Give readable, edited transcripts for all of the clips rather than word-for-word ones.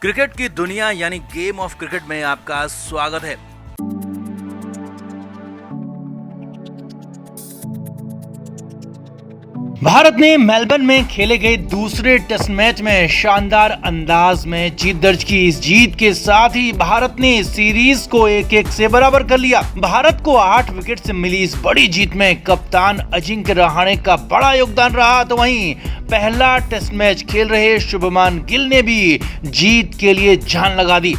Cricket की दुनिया यानी गेम ऑफ क्रिकेट में आपका स्वागत है। भारत ने मेलबर्न में खेले गए दूसरे टेस्ट मैच में शानदार अंदाज में जीत दर्ज की। इस जीत के साथ ही भारत ने सीरीज को 1-1 से बराबर कर लिया। भारत को 8 विकेट से मिली इस बड़ी जीत में कप्तान अजिंक्य रहाणे का बड़ा योगदान रहा। तो वहीं पहला टेस्ट मैच खेल रहे शुभमान गिल ने भी जीत के लिए जान लगा दी।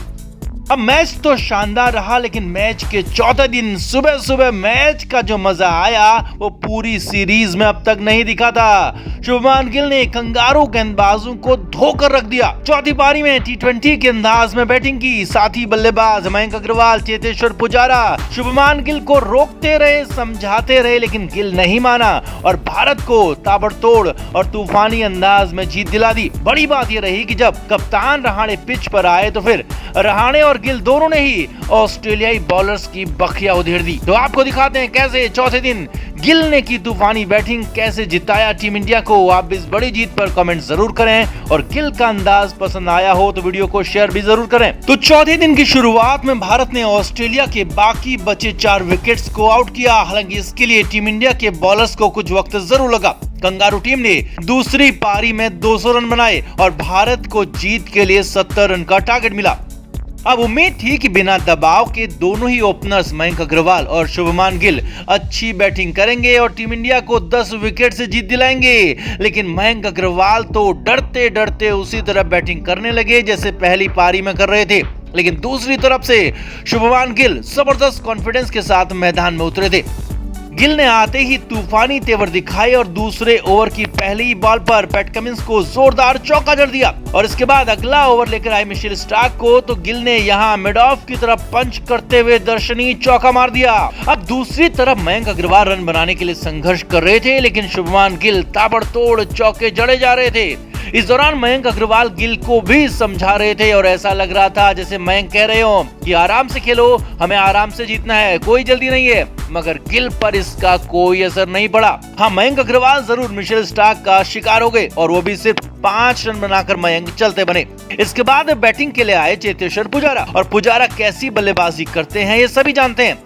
अब मैच तो शानदार रहा, लेकिन मैच के चौथे दिन सुबह सुबह मैच का जो मजा आया वो पूरी सीरीज में अब तक नहीं दिखा था। शुभमान गिल ने कंगारू गेंदबाजों को धोकर रख दिया। चौथी पारी में टी20 के अंदाज में बैटिंग की। साथी बल्लेबाज मयंक अग्रवाल, चेतेश्वर पुजारा शुभमान गिल को रोकते रहे, समझाते रहे, लेकिन गिल नहीं माना और भारत को ताबड़तोड़ और तूफानी अंदाज में जीत दिला दी। बड़ी बात यह रही कि जब कप्तान रहाणे पिच पर आए तो फिर रहाणे और गिल दोनों ने ही ऑस्ट्रेलियाई बॉलर्स की बखिया उधेड़ दी। तो आपको दिखाते हैं कैसे चौथे दिन गिल ने की तूफानी बैटिंग, कैसे जिताया टीम इंडिया को। आप इस बड़ी जीत पर कमेंट जरूर करें और गिल का अंदाज पसंद आया हो तो वीडियो को शेयर भी जरूर करें। तो चौथे दिन की शुरुआत में भारत ने ऑस्ट्रेलिया के बाकी बचे 4 विकेट्स को आउट किया। हालांकि इसके लिए टीम इंडिया के बॉलर्स को कुछ वक्त जरूर लगा। कंगारू टीम ने दूसरी पारी में 200 रन बनाए और भारत को जीत के लिए 70 रन का टारगेट मिला। अब उम्मीद थी कि बिना दबाव के दोनों ही ओपनर्स मयंक अग्रवाल और शुभमान गिल अच्छी बैटिंग करेंगे और टीम इंडिया को 10 विकेट से जीत दिलाएंगे। लेकिन मयंक अग्रवाल तो डरते डरते उसी तरह बैटिंग करने लगे जैसे पहली पारी में कर रहे थे। लेकिन दूसरी तरफ से शुभमान गिल जबरदस्त कॉन्फिडेंस के साथ मैदान में उतरे थे। गिल ने आते ही तूफानी तेवर दिखाए और दूसरे ओवर की पहली बॉल पर पैट कमिंस को जोरदार चौका जड़ दिया और इसके बाद अगला ओवर लेकर आए मिशेल स्टार्क को तो गिल ने यहां मिड ऑफ की तरफ पंच करते हुए दर्शनीय चौका मार दिया। अब दूसरी तरफ मयंक अग्रवाल रन बनाने के लिए संघर्ष कर रहे थे, लेकिन शुभमान गिल ताबड़तोड़ चौके जड़े जा रहे थे। इस दौरान मयंक अग्रवाल गिल को भी समझा रहे थे और ऐसा लग रहा था जैसे मयंक कह रहे हो कि आराम से खेलो, हमें आराम से जीतना है, कोई जल्दी नहीं है। मगर गिल पर इसका कोई असर नहीं पड़ा। हाँ, मयंक अग्रवाल जरूर मिशेल स्टार्क का शिकार हो गए और वो भी सिर्फ 5 रन बनाकर मयंक चलते बने। इसके बाद बैटिंग के लिए आए चेतेश्वर पुजारा और पुजारा कैसी बल्लेबाजी करते हैं ये सभी जानते हैं।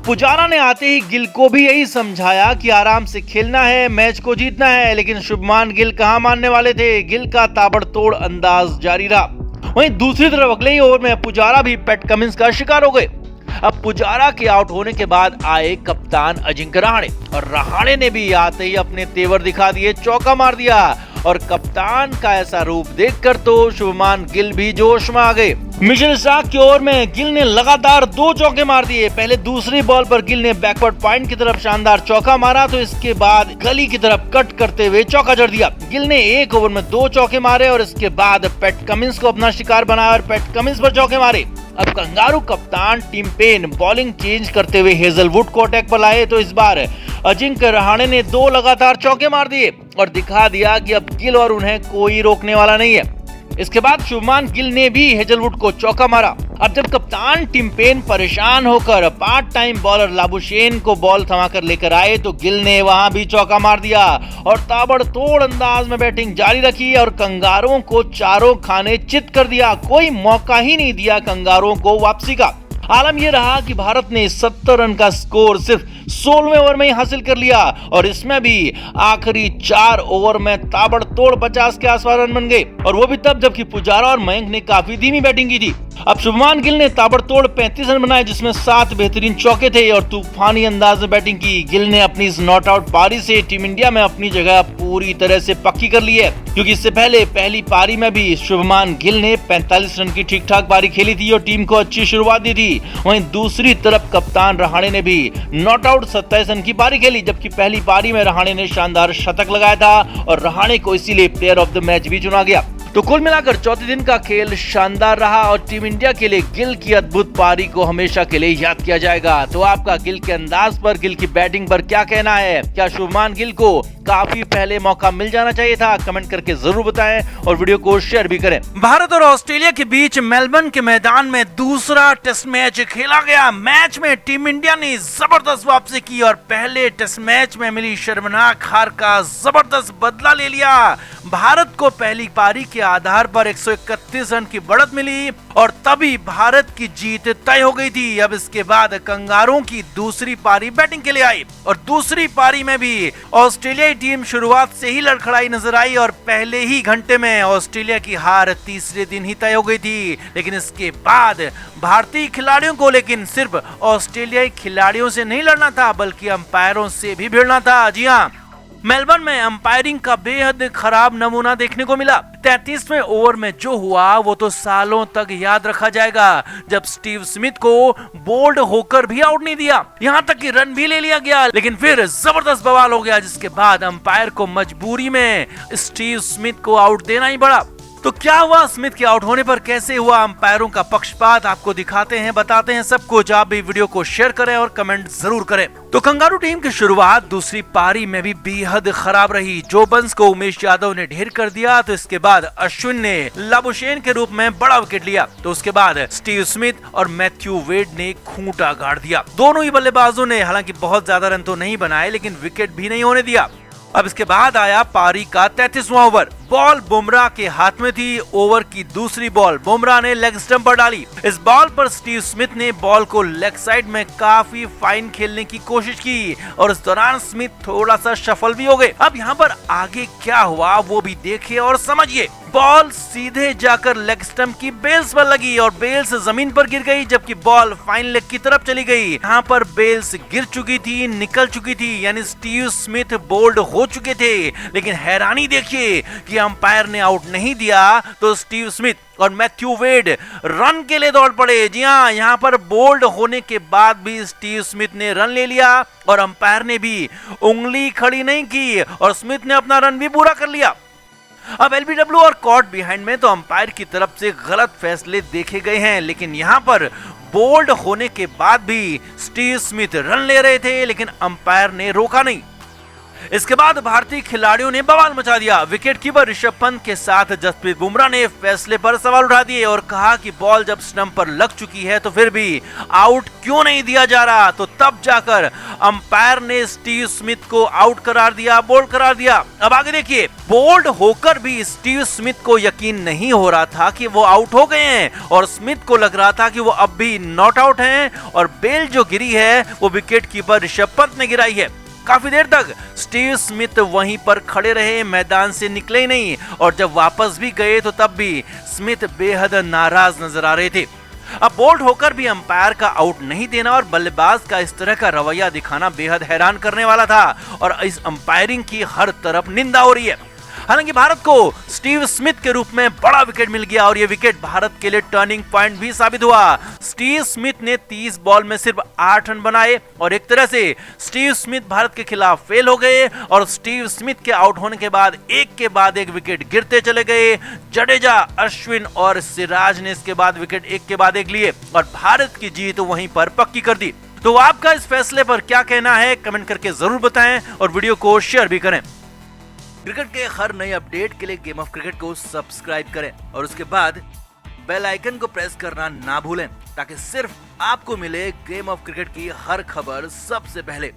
पुजारा ने आते ही गिल को भी यही समझाया कि आराम से खेलना है, मैच को जीतना है, लेकिन शुभमान गिल कहां मानने वाले थे। गिल का ताबड़तोड़ अंदाज जारी रहा। वहीं दूसरी तरफ अगले ही ओवर में पुजारा भी पैट कमिंस का शिकार हो गए। अब पुजारा के आउट होने के बाद आए कप्तान अजिंक्य रहाणे और रहाणे ने भी आते ही अपने तेवर दिखा दिए, चौका मार दिया और कप्तान का ऐसा रूप देखकर तो शुभमान गिल भी जोश में आ गए। मिशेल स्टार्क की ओवर में गिल ने लगातार 2 चौके मार दिए। पहले दूसरी बॉल पर गिल ने बैकवर्ड पॉइंट की तरफ शानदार चौका मारा तो इसके बाद गली की तरफ कट करते हुए चौका जड़ दिया। गिल ने 1 ओवर में 2 चौके मारे और इसके बाद पैट कमिंस को अपना शिकार बनाया और पैट कमिंस पर चौके मारे। अब कंगारू कप्तान टिम पेन बॉलिंग चेंज करते हुए हेजलवुड को अटैक पर लाए तो इस बार अजिंक्य रहाणे ने 2 लगातार चौके मार दिए और दिखा दिया कि अब गिल और उन्हें कोई रोकने वाला नहीं है। इसके बाद शुभमान गिल ने भी हेजलवुड को चौका मारा। अब जब कप्तान टिम पेन परेशान होकर पार्ट टाइम बॉलर लाबुशेन को बॉल थमाकर लेकर आए तो गिल ने वहां भी चौका मार दिया और ताबड़तोड़ अंदाज में बैटिंग जारी रखी और कंगारुओं को चारों खाने चित कर दिया। कोई मौका ही नहीं दिया कंगारुओं को वापसी का। आलम यह रहा कि भारत ने 70 रन का स्कोर सिर्फ 16वें ओवर में ही हासिल कर लिया और इसमें भी आखिरी 4 ओवर में ताबड़तोड़ 50 के आसपास रन बन गए और वो भी तब जबकि पुजारा और मयंक ने काफी धीमी बैटिंग की थी। अब शुभमान गिल ने ताबड़तोड़ 35 रन बनाए जिसमें 7 बेहतरीन चौके थे और तूफानी अंदाज में बैटिंग की। गिल ने अपनी इस नॉट आउट पारी से टीम इंडिया में अपनी जगह पूरी तरह से पक्की कर ली है, क्योंकि इससे पहले पहली पारी में भी शुभमान गिल ने 45 रन की ठीक ठाक पारी खेली थी और टीम को अच्छी शुरुआत दी थी। वहीं दूसरी तरफ कप्तान रहाणे ने भी नॉट आउट 27 रन की पारी खेली, जबकि पहली पारी में रहाणे ने शानदार शतक लगाया था और रहाणे को इसीलिए प्लेयर ऑफ द मैच भी चुना गया। तो कुल मिलाकर चौथे दिन का खेल शानदार रहा और टीम इंडिया के लिए गिल की अद्भुत पारी को हमेशा के लिए याद किया जाएगा। तो आपका गिल के अंदाज पर, गिल की बैटिंग पर क्या कहना है? क्या शुभमान गिल को काफी पहले मौका मिल जाना चाहिए था? कमेंट करके जरूर बताएं और वीडियो को शेयर भी करें। भारत और ऑस्ट्रेलिया के बीच मेलबर्न के मैदान में दूसरा टेस्ट मैच खेला गया। मैच में टीम इंडिया ने जबरदस्त वापसी की और पहले टेस्ट मैच में मिली शर्मनाक हार का जबरदस्त बदला ले लिया। भारत को पहली पारी के आधार पर 131 रन की बढ़त मिली और तभी भारत की जीत तय हो गई थी। अब इसके बाद कंगारुओं की दूसरी पारी बैटिंग के लिए आई और दूसरी पारी में भी ऑस्ट्रेलियाई टीम शुरुआत से ही लड़खड़ाई नजर आई और पहले ही घंटे में ऑस्ट्रेलिया की हार तीसरे दिन ही तय हो गई थी। लेकिन इसके बाद भारतीय खिलाड़ियों को लेकिन सिर्फ ऑस्ट्रेलियाई खिलाड़ियों से नहीं लड़ना था बल्कि अंपायरों से भी भिड़ना था। जी हाँ, मेलबर्न में अंपायरिंग का बेहद खराब नमूना देखने को मिला। 33वें ओवर में जो हुआ वो तो सालों तक याद रखा जाएगा, जब स्टीव स्मिथ को बोल्ड होकर भी आउट नहीं दिया, यहां तक कि रन भी ले लिया गया, लेकिन फिर जबरदस्त बवाल हो गया जिसके बाद अंपायर को मजबूरी में स्टीव स्मिथ को आउट देना ही पड़ा। तो क्या हुआ, स्मिथ के आउट होने पर कैसे हुआ अंपायरों का पक्षपात, आपको दिखाते हैं, बताते हैं सब कुछ। आप भी वीडियो को शेयर करें और कमेंट जरूर करें। तो कंगारू टीम की शुरुआत दूसरी पारी में भी बेहद खराब रही। जो बंस को उमेश यादव ने ढेर कर दिया तो इसके बाद अश्विन ने लाबुशेन के रूप में बड़ा विकेट लिया। तो उसके बाद स्टीव स्मिथ और मैथ्यू वेड ने खूंटा गाड़ दिया। दोनों ही बल्लेबाजों ने हालांकि बहुत ज्यादा रन तो नहीं बनाए लेकिन विकेट भी नहीं होने दिया। अब इसके बाद आया पारी का 33वां ओवर। बॉल बुमराह के हाथ में थी। ओवर की दूसरी बॉल बुमराह ने लेग स्टंप पर डाली। इस बॉल पर स्टीव स्मिथ ने बॉल को लेग साइड में काफी फाइन खेलने की कोशिश की और इस दौरान स्मिथ थोड़ा सा सफल भी हो गए। अब यहाँ पर आगे क्या हुआ वो भी देखिए और समझिए। बॉल सीधे जाकर लेग स्टंप की बेल्स पर लगी और बेल्स जमीन पर गिर गई, जबकि बॉल फाइन लेग की तरफ चली गई। यहाँ पर बेल्स गिर चुकी थी, निकल चुकी थी, यानी स्टीव स्मिथ बोल्ड हो चुके थे। लेकिन हैरानी देखिए कि अंपायर ने आउट नहीं दिया तो स्टीव स्मिथ और मैथ्यू वेड रन के लिए दौड़ पड़े। जी हाँ, यहाँ पर बोल्ड होने के बाद भी स्टीव स्मिथ ने रन ले लिया और अंपायर ने भी उंगली खड़ी नहीं की और स्मिथ ने अपना रन भी पूरा कर लिया। अब एलबीडब्ल्यू और कॉट बिहाइंड में तो अंपायर की तरफ से गलत फैसले देखे गए हैं, लेकिन यहाँ पर बोल्ड होने के बाद भी स्टीव स्मिथ रन ले रहे थे लेकिन अंपायर ने रोका नहीं। इसके बाद भारतीय खिलाड़ियों ने बवाल मचा दिया। विकेट कीपर ऋषभ पंत के साथ जसप्रीत बुमराह ने फैसले पर सवाल उठा दिए और कहा कि बॉल जब स्टंप पर लग चुकी है तो फिर भी आउट क्यों नहीं दिया जा रहा। तो तब जाकर अंपायर ने स्टीव स्मिथ को आउट करार दिया, बोल्ड करार दिया। अब आगे देखिए, बोल्ड होकर भी स्टीव स्मिथ को यकीन नहीं हो रहा था कि वो आउट हो गए हैं और स्मिथ को लग रहा था कि वो अब भी नॉट आउट हैं और बेल जो गिरी है वो विकेट कीपर ऋषभ पंत ने गिराई है। काफी देर तक स्टीव स्मिथ वहीं पर खड़े रहे, मैदान से निकले ही नहीं और जब वापस भी गए तो तब भी स्मिथ बेहद नाराज नजर आ रहे थे। अब बोल्ड होकर भी अंपायर का आउट नहीं देना और बल्लेबाज का इस तरह का रवैया दिखाना बेहद हैरान करने वाला था और इस अंपायरिंग की हर तरफ निंदा हो रही है। हालांकि भारत को स्टीव स्मिथ के रूप में बड़ा विकेट मिल गया और यह विकेट भारत के लिए टर्निंग पॉइंट भी साबित हुआ। स्टीव स्मिथ ने 30 बॉल में सिर्फ 8 रन बनाए और एक तरह से स्टीव स्मिथ भारत के खिलाफ फेल हो गए और स्टीव स्मिथ के आउट होने के बाद एक विकेट गिरते चले गए। जडेजा, अश्विन और सिराज ने इसके बाद विकेट एक के बाद एक लिए और भारत की जीत वहीं पर पक्की कर दी। तो आपका इस फैसले पर क्या कहना है, कमेंट करके जरूर बताएं और वीडियो को शेयर भी करें। क्रिकेट के हर नए अपडेट के लिए गेम ऑफ क्रिकेट को सब्सक्राइब करें और उसके बाद बेल आइकन को प्रेस करना ना भूलें ताकि सिर्फ आपको मिले गेम ऑफ क्रिकेट की हर खबर सबसे पहले।